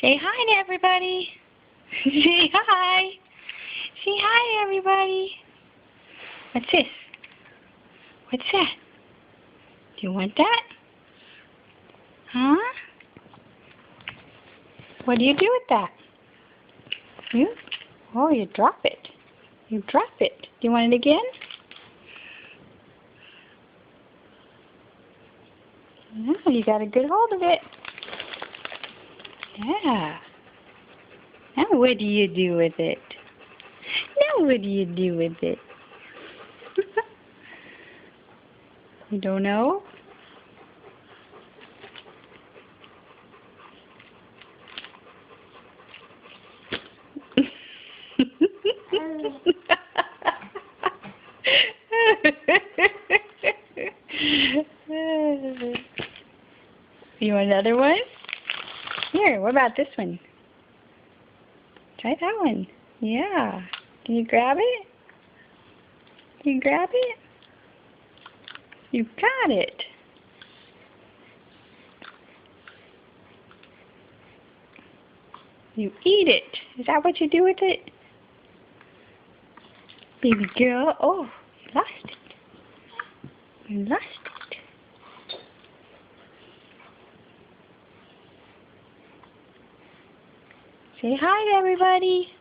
Say hi to everybody. Say hi. Say hi to everybody. What's this? What's that? Do you want that? Huh? What do you do with that? Oh, you drop it. You drop it. Do you want it again? Yeah, you got a good hold of it. Yeah. Now what do you do with it? Now what do you do with it? You don't know? You want another one? Here, what about this one? Try that one. Yeah. Can you grab it? Can you grab it? You got it. You eat it. Is that what you do with it? Baby girl. Oh, you lost it. You lost it. Say hi to everybody.